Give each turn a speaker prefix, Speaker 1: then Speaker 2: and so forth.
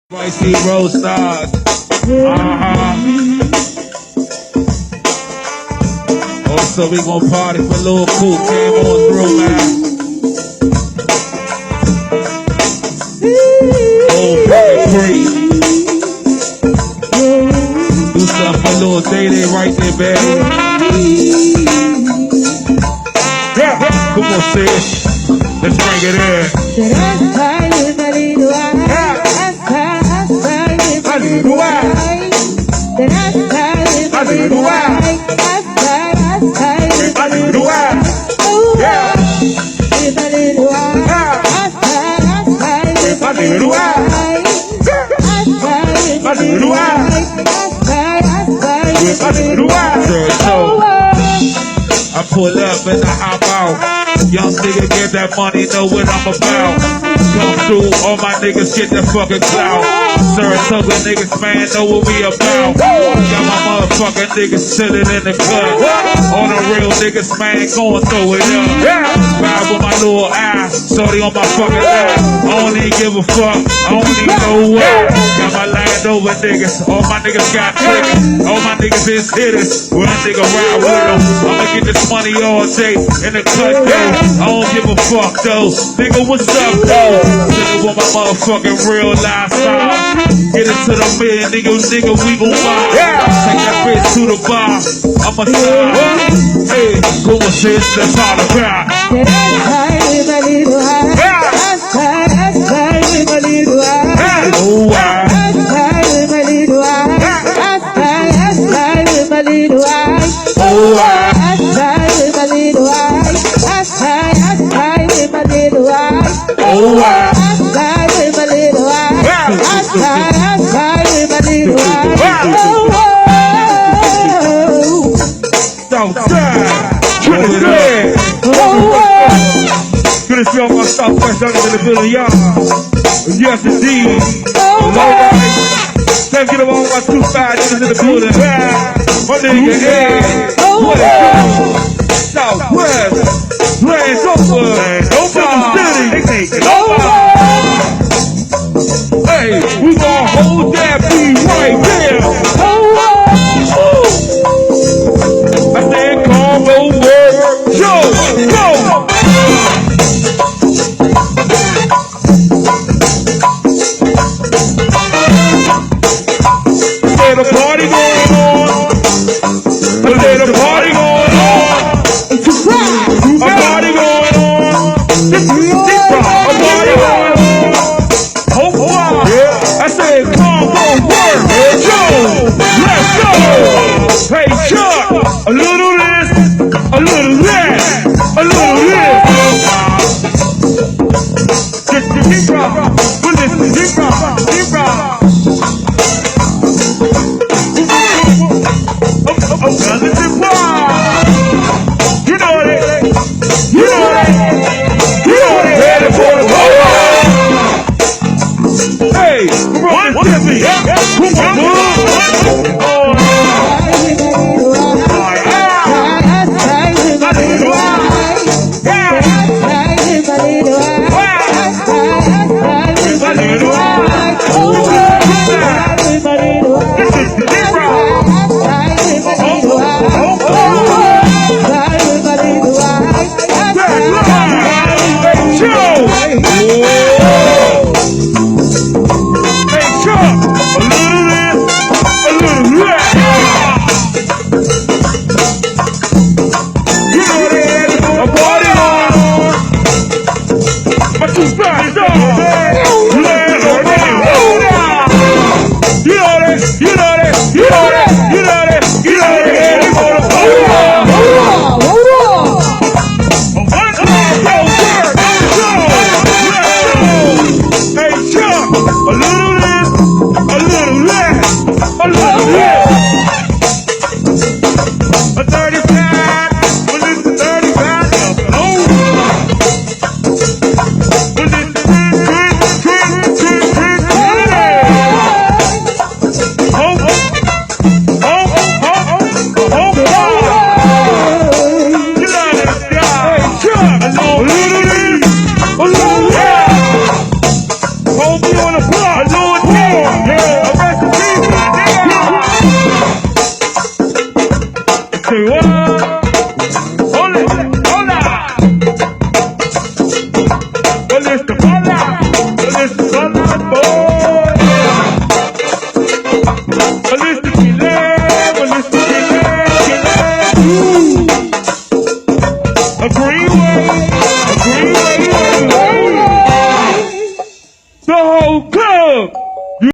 Speaker 1: Right, see road stars. Also, we gon' party for Lil Cool. Came on through, man. Oh, free. Do something for Lil Day right there, baby. Yeah, come on, sis. Let's bring it in. I pull up and I hop out. Young nigga get that money, know what I'm about. Come through, all my niggas get that fucking clout. Saratoga niggas, man, know what we about. Got my motherfucking niggas sitting in the club. All the real niggas, man, gon' throw it up. Ride with my little eye, shorty on my fucking eye. I don't even give a fuck, I don't even know what. Got my land over niggas, all my niggas got triggers. All my niggas is hitters, when a nigga ride with them. I'ma get this money all day in the cut though. I don't give a fuck though. Nigga, what's up though? Nigga with my motherfucking real lifestyle. Get it to the mid, nigga, we gon' buy. Take that bitch to the bar. I'ma slide. Hey, go and sis, that's all about. Oh, wow. Oh, wow. Oh, wow. Good to see all my Southwest youngers in the building, y'all. Yes, indeed. Alright. Let's get along my 2 5 niggas in the building. My nigga, hey, what it do? Southwest, Grand Over, City, hey, we gon' hold that beat right there. I said, come over, go. There's a party going on. There's a party going on. A party going on. A party going on. Oh, wow. I said, come on, work. Let's go. Hey, Chuck, a little this, a little that, a little this. Just the hip hop. Well, listen, hip hop, hip hop. You know it. You know it. You know it. Ready for the roll. Hey, what is me? Come on, Hold me on the block. a green way.